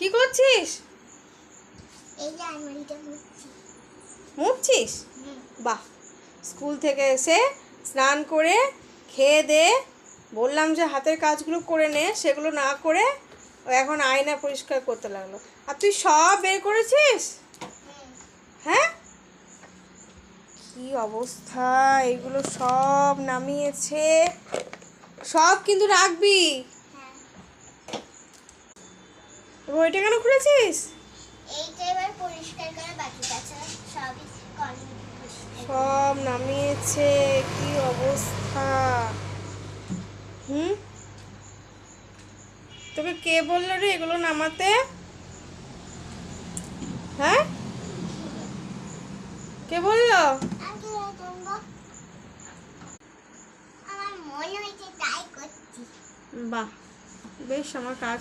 কি করছিস? এই যে আলমারিটা মুছছিস? বাহ, স্কুল থেকে এসে স্নান করে খেয়ে দে বললাম যে হাতের কাজগুলো করে নে, সেগুলো না করে ও এখন আয়না পরিষ্কার করতে লাগলো। আর তুই সব বের করেছিস? হ্যাঁ, কি অবস্থা! এগুলো সব নামিয়েছে, সব কিন্তু রাখবি। বইটা কেন খুলেছিস? এইটা এবার পরিষ্কার করে বাকিটা সবই সব নামিয়েছে, কি অবস্থা! তোকে কে বললো রে এগুলো নামাতে? হ্যাঁ, কে বললো? আমার মনে হয়েছে তাই করছি। বাহ, বেশ, আমার কাজ